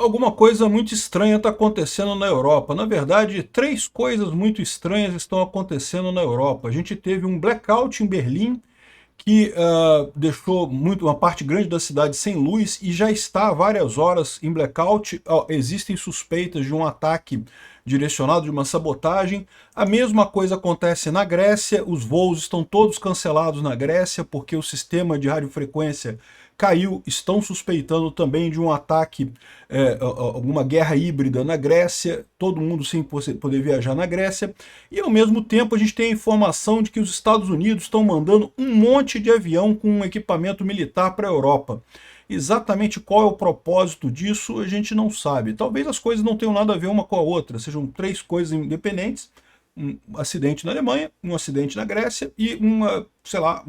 Alguma coisa muito estranha está acontecendo na Europa. Na verdade, três coisas muito estranhas estão acontecendo na Europa. A gente teve um blackout em Berlim, que deixou uma parte grande da cidade sem luz e já está há várias horas em blackout. Existem suspeitas de um ataque direcionado, de uma sabotagem. A mesma coisa acontece na Grécia, os voos estão todos cancelados na Grécia porque o sistema de radiofrequência caiu. Estão suspeitando também de um ataque, alguma guerra híbrida na Grécia, todo mundo sem poder viajar na Grécia, e ao mesmo tempo a gente tem a informação de que os Estados Unidos estão mandando um monte de avião com equipamento militar para a Europa. Exatamente qual é o propósito disso, a gente não sabe. Talvez as coisas não tenham nada a ver uma com a outra, sejam três coisas independentes: um acidente na Alemanha, um acidente na Grécia e sei lá,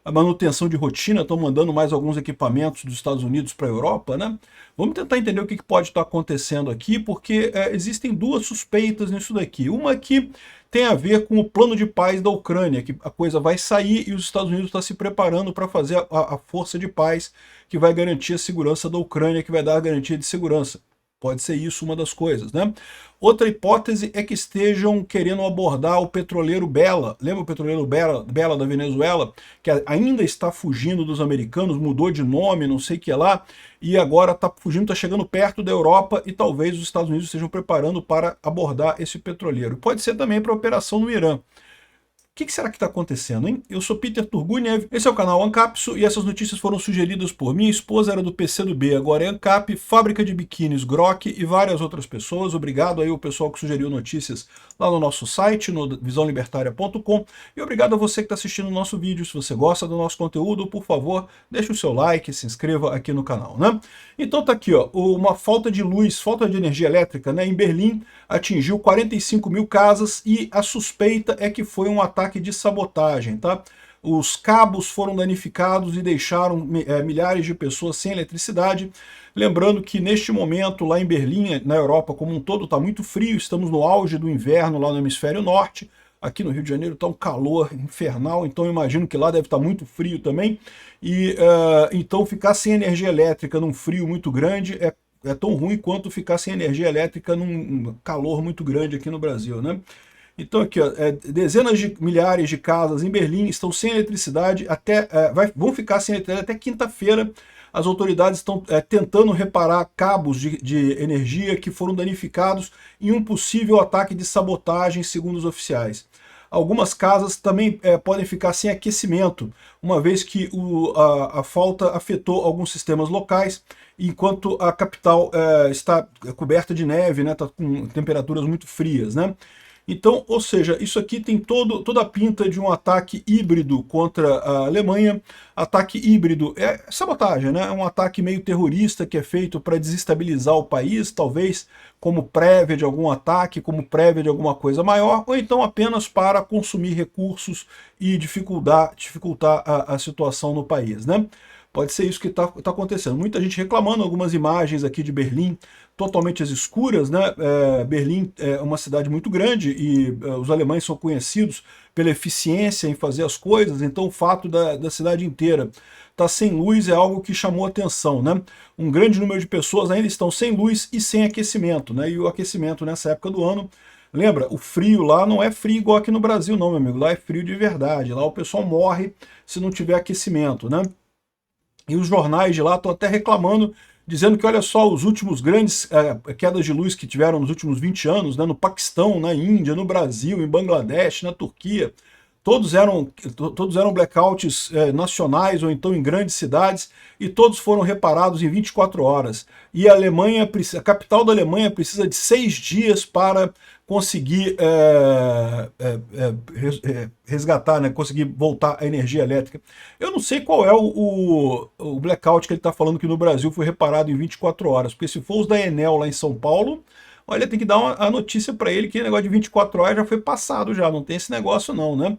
a manutenção de rotina. Estão mandando mais alguns equipamentos dos Estados Unidos para a Europa, né? Vamos tentar entender o que pode estar acontecendo aqui, porque existem duas suspeitas nisso daqui. Uma que tem a ver com o plano de paz da Ucrânia, que a coisa vai sair e os Estados Unidos estão se preparando para fazer a força de paz que vai garantir a segurança da Ucrânia, que vai dar a garantia de segurança. Pode ser isso uma das coisas, né? Outra hipótese é que estejam querendo abordar o petroleiro Bela. Lembra o petroleiro Bela da Venezuela? Que ainda está fugindo dos americanos, mudou de nome, não sei o que lá, e agora está fugindo, está chegando perto da Europa, e talvez os Estados Unidos estejam preparando para abordar esse petroleiro. Pode ser também para a operação no Irã. O que será que está acontecendo, hein? Eu sou Peter Turguniev, esse é o canal Ancapsu e essas notícias foram sugeridas por minha esposa, era do PCdoB, agora é Ancap, Fábrica de Biquínis, Grok e várias outras pessoas. Obrigado aí ao pessoal que sugeriu notícias lá no nosso site, no visãolibertaria.com, e obrigado a você que está assistindo o nosso vídeo. Se você gosta do nosso conteúdo, por favor, deixe o seu like, se inscreva aqui no canal, né? Então tá aqui, ó, uma falta de luz, falta de energia elétrica, né, em Berlim, atingiu 45 mil casas e a suspeita é que foi um ataque de sabotagem, tá? Os cabos foram danificados e deixaram milhares de pessoas sem eletricidade. Lembrando que neste momento, lá em Berlim, na Europa como um todo, está muito frio, estamos no auge do inverno lá no hemisfério norte. Aqui no Rio de Janeiro está um calor infernal, então eu imagino que lá deve estar muito frio também. E então ficar sem energia elétrica num frio muito grande é tão ruim quanto ficar sem energia elétrica num calor muito grande aqui no Brasil, né? Então aqui, ó, dezenas de milhares de casas em Berlim estão sem eletricidade, vão ficar sem eletricidade até quinta-feira. As autoridades estão tentando reparar cabos de energia que foram danificados em um possível ataque de sabotagem, segundo os oficiais. Algumas casas também podem ficar sem aquecimento, uma vez que a falta afetou alguns sistemas locais, enquanto a capital está coberta de neve, né, está com temperaturas muito frias, né? Então, ou seja, isso aqui tem toda a pinta de um ataque híbrido contra a Alemanha. Ataque híbrido é sabotagem, né? É um ataque meio terrorista que é feito para desestabilizar o país, talvez como prévia de algum ataque, como prévia de alguma coisa maior, ou então apenas para consumir recursos e dificultar a situação no país, né? Pode ser isso que está acontecendo. Muita gente reclamando, algumas imagens aqui de Berlim totalmente às escuras, né? Berlim é uma cidade muito grande e os alemães são conhecidos pela eficiência em fazer as coisas, então o fato da cidade inteira estar sem luz é algo que chamou atenção, né? Um grande número de pessoas ainda estão sem luz e sem aquecimento, né? E o aquecimento nessa época do ano, lembra, o frio lá não é frio igual aqui no Brasil não, meu amigo, lá é frio de verdade, lá o pessoal morre se não tiver aquecimento, né? E os jornais de lá estão até reclamando, dizendo que, olha só, os últimos grandes quedas de luz que tiveram nos últimos 20 anos, né, no Paquistão, na Índia, no Brasil, em Bangladesh, na Turquia, todos eram blackouts nacionais ou então em grandes cidades, e todos foram reparados em 24 horas. E a capital da Alemanha precisa de 6 dias para conseguir resgatar, né, conseguir voltar a energia elétrica. Eu não sei qual é o blackout que ele está falando que no Brasil foi reparado em 24 horas, porque se for os da Enel lá em São Paulo, olha, tem que dar a notícia para ele que o negócio de 24 horas já foi passado, já não tem esse negócio não, né?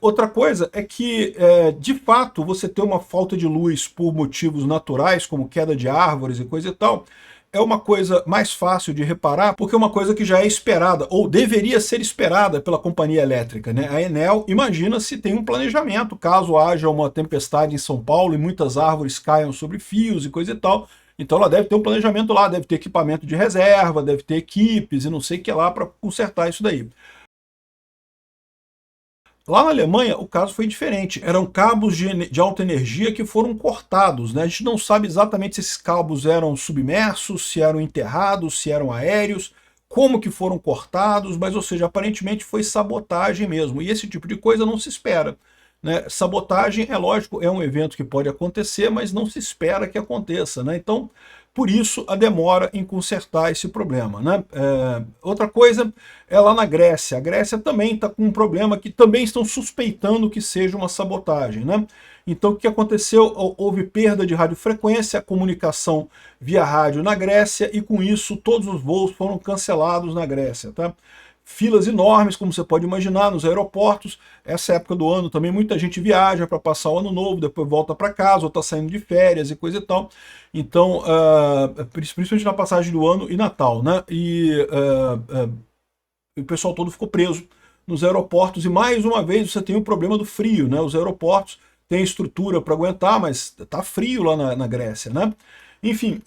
Outra coisa é que, de fato, você ter uma falta de luz por motivos naturais, como queda de árvores e coisa e tal, é uma coisa mais fácil de reparar, porque é uma coisa que já é esperada, ou deveria ser esperada pela companhia elétrica, né? A Enel, imagina se tem um planejamento, caso haja uma tempestade em São Paulo e muitas árvores caiam sobre fios e coisa e tal, Então ela deve ter um planejamento lá, deve ter equipamento de reserva, deve ter equipes e não sei o que lá para consertar isso daí. Lá na Alemanha, o caso foi diferente. Eram cabos de alta energia que foram cortados, né? A gente não sabe exatamente se esses cabos eram submersos, se eram enterrados, se eram aéreos, como que foram cortados, mas, ou seja, aparentemente foi sabotagem mesmo. E esse tipo de coisa não se espera, né? Sabotagem, é lógico, é um evento que pode acontecer, mas não se espera que aconteça, né? Então, por isso a demora em consertar esse problema, né? Outra coisa é lá na Grécia. A Grécia também está com um problema que também estão suspeitando que seja uma sabotagem, né? Então o que aconteceu? Houve perda de radiofrequência, a comunicação via rádio na Grécia, e com isso todos os voos foram cancelados na Grécia, tá? Filas enormes, como você pode imaginar, nos aeroportos. Essa época do ano também muita gente viaja para passar o ano novo, depois volta para casa, ou está saindo de férias e coisa e tal. Então, principalmente na passagem do ano e Natal, né? E o pessoal todo ficou preso nos aeroportos. E mais uma vez você tem o problema do frio, né? Os aeroportos têm estrutura para aguentar, mas está frio lá na Grécia, né? Enfim,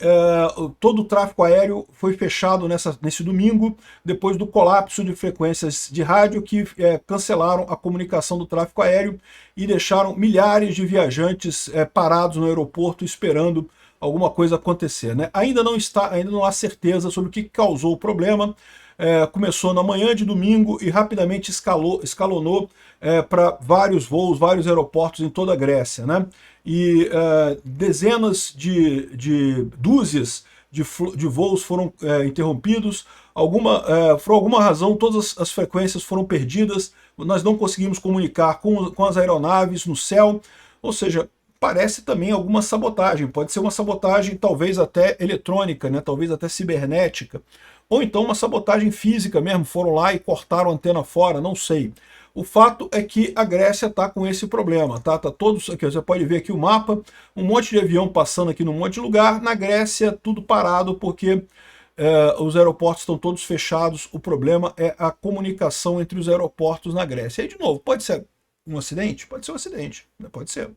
todo o tráfego aéreo foi fechado nesse domingo, depois do colapso de frequências de rádio que cancelaram a comunicação do tráfego aéreo e deixaram milhares de viajantes parados no aeroporto esperando alguma coisa acontecer, né? Ainda não há certeza sobre o que causou o problema. Começou na manhã de domingo e rapidamente escalonou para vários voos, vários aeroportos em toda a Grécia, né? E dezenas dúzias de voos foram interrompidos. Por alguma razão, todas as frequências foram perdidas. Nós não conseguimos comunicar com as aeronaves no céu. Ou seja, parece também alguma sabotagem. Pode ser uma sabotagem talvez até eletrônica, né? Talvez até cibernética. Ou então uma sabotagem física mesmo, foram lá e cortaram a antena fora, não sei. O fato é que a Grécia está com esse problema, tá? Tá todos aqui, você pode ver aqui o mapa, um monte de avião passando aqui num monte de lugar. Na Grécia, tudo parado porque os aeroportos estão todos fechados. O problema é a comunicação entre os aeroportos na Grécia. E, de novo, pode ser um acidente? Pode ser um acidente, né? Pode ser.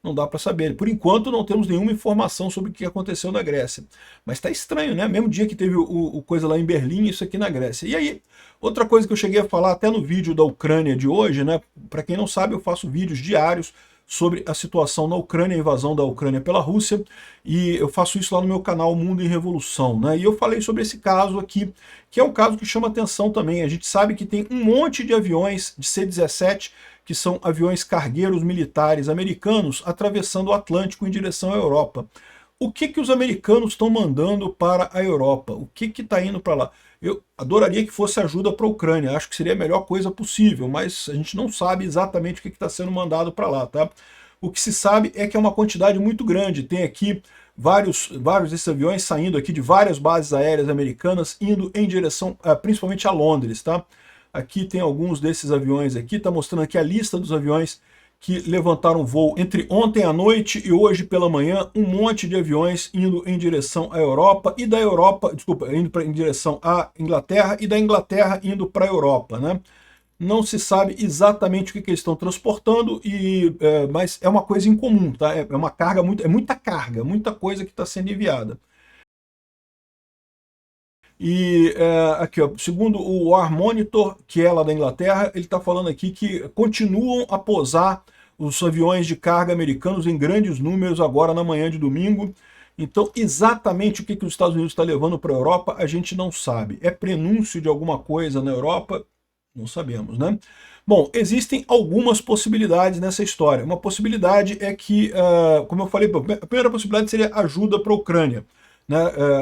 Não dá para saber. Por enquanto não temos nenhuma informação sobre o que aconteceu na Grécia. Mas está estranho, né? Mesmo dia que teve o coisa lá em Berlim, isso aqui na Grécia. E aí, outra coisa que eu cheguei a falar até no vídeo da Ucrânia de hoje, né? Para quem não sabe, eu faço vídeos diários sobre a situação na Ucrânia, a invasão da Ucrânia pela Rússia, e eu faço isso lá no meu canal Mundo em Revolução, né? E eu falei sobre esse caso aqui, que é um caso que chama atenção também. A gente sabe que tem um monte de aviões de C-17, que são aviões cargueiros militares americanos, atravessando o Atlântico em direção à Europa. O que os americanos estão mandando para a Europa? O que está indo para lá? Eu adoraria que fosse ajuda para a Ucrânia, acho que seria a melhor coisa possível, mas a gente não sabe exatamente o que está sendo mandado para lá, tá? O que se sabe é que é uma quantidade muito grande. Tem aqui vários desses aviões saindo aqui de várias bases aéreas americanas, indo em direção, principalmente a Londres, tá? Aqui tem alguns desses aviões aqui, está mostrando aqui a lista dos aviões que levantaram voo entre ontem à noite e hoje pela manhã. Um monte de aviões indo em direção à Europa, e da Europa, desculpa, indo em direção à Inglaterra, e da Inglaterra indo para a Europa, né? Não se sabe exatamente o que eles estão transportando, mas é uma coisa incomum, tá? É uma carga, é muita carga, muita coisa que está sendo enviada. E aqui, ó, segundo o War Monitor, que é lá da Inglaterra, ele está falando aqui que continuam a pousar os aviões de carga americanos em grandes números agora na manhã de domingo. Então, exatamente o que os Estados Unidos está levando para a Europa, a gente não sabe. É prenúncio de alguma coisa na Europa? Não sabemos, né? Bom, existem algumas possibilidades nessa história. Uma possibilidade é que, como eu falei, a primeira possibilidade seria ajuda para a Ucrânia. Né?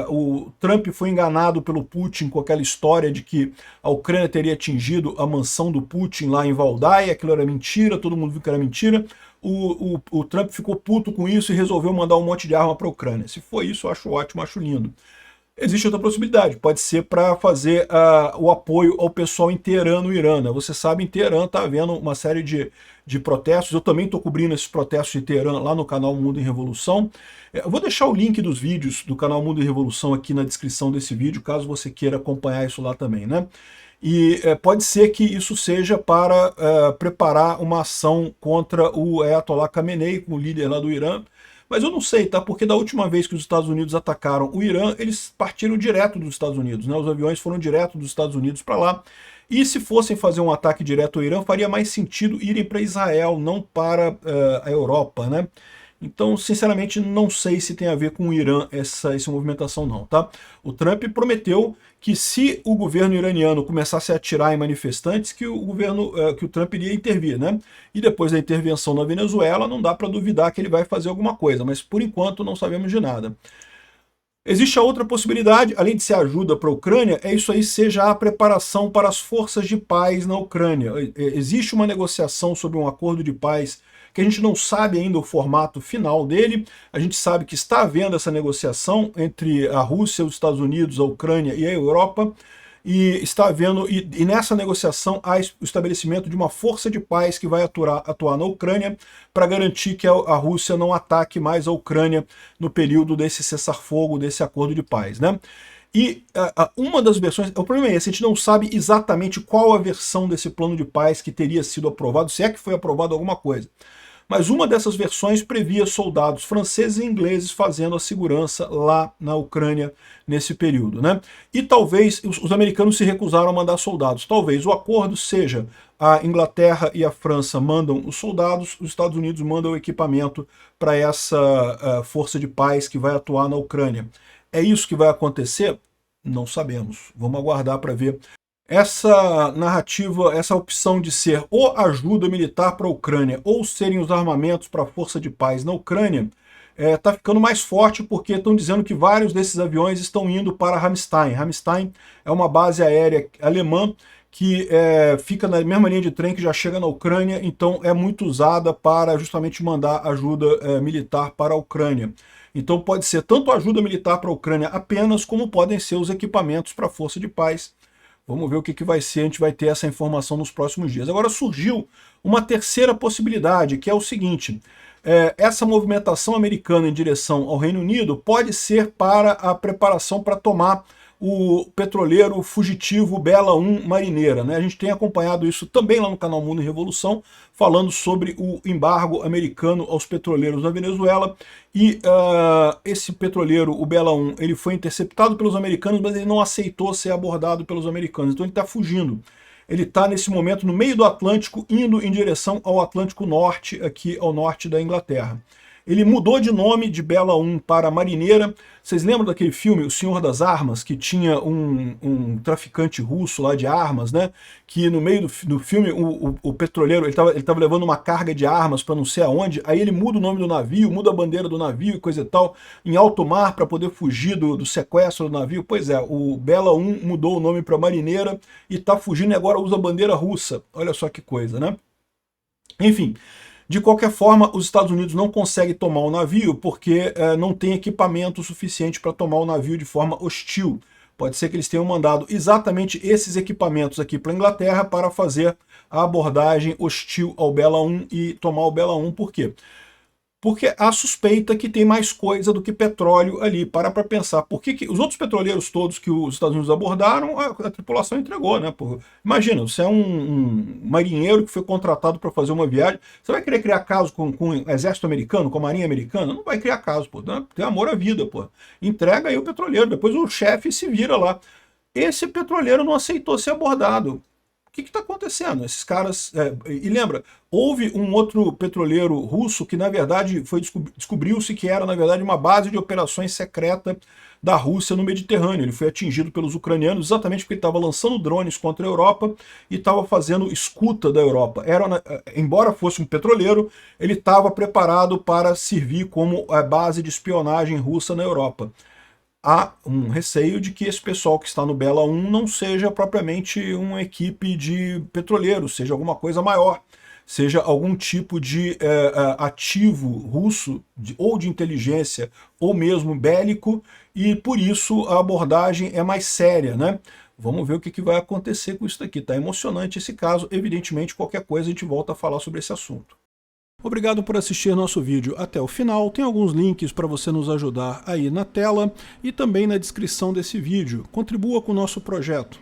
O Trump foi enganado pelo Putin com aquela história de que a Ucrânia teria atingido a mansão do Putin lá em Valdai. Aquilo era mentira, todo mundo viu que era mentira. O Trump ficou puto com isso e resolveu mandar um monte de arma para a Ucrânia. Se for isso, eu acho ótimo, acho lindo. Existe outra possibilidade, pode ser para fazer o apoio ao pessoal em Teherã, no Irã. Né? Você sabe, em Teherã está havendo uma série de protestos. Eu também estou cobrindo esses protestos de Teherã lá no canal Mundo em Revolução. Eu vou deixar o link dos vídeos do canal Mundo em Revolução aqui na descrição desse vídeo, caso você queira acompanhar isso lá também, né? E pode ser que isso seja para preparar uma ação contra o Ayatollah Khamenei, o líder lá do Irã, Mas eu não sei, tá? Porque da última vez que os Estados Unidos atacaram o Irã, eles partiram direto dos Estados Unidos, né? Os aviões foram direto dos Estados Unidos para lá. E se fossem fazer um ataque direto ao Irã, faria mais sentido irem para Israel, não para a Europa, né? Então, sinceramente, não sei se tem a ver com o Irã essa movimentação não, tá? O Trump prometeu que se o governo iraniano começasse a atirar em manifestantes, que o Trump iria intervir, né? E depois da intervenção na Venezuela, não dá para duvidar que ele vai fazer alguma coisa, mas por enquanto não sabemos de nada. Existe a outra possibilidade, além de ser ajuda para a Ucrânia, é isso aí seja a preparação para as forças de paz na Ucrânia. Existe uma negociação sobre um acordo de paz que a gente não sabe ainda o formato final dele. A gente sabe que está havendo essa negociação entre a Rússia, os Estados Unidos, a Ucrânia e a Europa, e está havendo, e nessa negociação há o estabelecimento de uma força de paz que vai atuar na Ucrânia para garantir que a Rússia não ataque mais a Ucrânia no período desse cessar-fogo, desse acordo de paz, né? E uma das versões, o problema é esse, a gente não sabe exatamente qual a versão desse plano de paz que teria sido aprovado, se é que foi aprovado alguma coisa. Mas uma dessas versões previa soldados franceses e ingleses fazendo a segurança lá na Ucrânia nesse período, né? E talvez os americanos se recusaram a mandar soldados. Talvez o acordo seja a Inglaterra e a França mandam os soldados, os Estados Unidos mandam o equipamento para essa força de paz que vai atuar na Ucrânia. É isso que vai acontecer? Não sabemos. Vamos aguardar para ver. Essa narrativa, essa opção de ser ou ajuda militar para a Ucrânia ou serem os armamentos para a força de paz na Ucrânia, está ficando mais forte porque estão dizendo que vários desses aviões estão indo para Ramstein. Ramstein é uma base aérea alemã que fica na mesma linha de trem que já chega na Ucrânia, então é muito usada para justamente mandar ajuda militar para a Ucrânia. Então pode ser tanto ajuda militar para a Ucrânia apenas, como podem ser os equipamentos para a força de paz. Vamos ver o que vai ser, a gente vai ter essa informação nos próximos dias. Agora surgiu uma terceira possibilidade, que é o seguinte: essa movimentação americana em direção ao Reino Unido pode ser para a preparação para tomar o petroleiro fugitivo Bela 1 Marineira, né? A gente tem acompanhado isso também lá no canal Mundo em Revolução, falando sobre o embargo americano aos petroleiros na Venezuela, e esse petroleiro, o Bela 1, ele foi interceptado pelos americanos, mas ele não aceitou ser abordado pelos americanos, então ele está fugindo. Ele está nesse momento no meio do Atlântico, indo em direção ao Atlântico Norte, aqui ao norte da Inglaterra. Ele mudou de nome de Bela 1 para Marineira. Vocês lembram daquele filme, O Senhor das Armas, que tinha um traficante russo lá de armas, né? Que no meio do filme o petroleiro ele tava levando uma carga de armas para não sei aonde, aí ele muda o nome do navio, muda a bandeira do navio e coisa e tal, em alto mar para poder fugir do sequestro do navio. Pois é, o Bela 1 mudou o nome para Marineira e está fugindo e agora usa a bandeira russa. Olha só que coisa, né? Enfim. De qualquer forma, os Estados Unidos não conseguem tomar o navio porque não tem equipamento suficiente para tomar o navio de forma hostil. Pode ser que eles tenham mandado exatamente esses equipamentos aqui para a Inglaterra para fazer a abordagem hostil ao Bela 1 e tomar o Bela 1. Por quê? Porque há suspeita que tem mais coisa do que petróleo ali. Para pensar, por que os outros petroleiros todos que os Estados Unidos abordaram, a tripulação entregou, né? Imagina, você é um marinheiro que foi contratado para fazer uma viagem, você vai querer criar caso com o exército americano, com a marinha americana? Não vai criar caso, pô. Tem amor à vida, pô. Entrega aí o petroleiro, depois o chefe se vira lá. Esse petroleiro não aceitou ser abordado. O que está acontecendo? Esses caras... e lembra, houve um outro petroleiro russo que, na verdade, descobriu-se que era, na verdade, uma base de operações secreta da Rússia no Mediterrâneo. Ele foi atingido pelos ucranianos exatamente porque ele estava lançando drones contra a Europa e estava fazendo escuta da Europa. Embora fosse um petroleiro, ele estava preparado para servir como a base de espionagem russa na Europa. Há um receio de que esse pessoal que está no Bela 1 não seja propriamente uma equipe de petroleiros, seja alguma coisa maior, seja algum tipo de ativo russo, ou de inteligência, ou mesmo bélico, e por isso a abordagem é mais séria, né? Vamos ver o que vai acontecer com isso daqui. Tá emocionante esse caso, evidentemente qualquer coisa a gente volta a falar sobre esse assunto. Obrigado por assistir nosso vídeo até o final. Tem alguns links para você nos ajudar aí na tela e também na descrição desse vídeo. Contribua com o nosso projeto.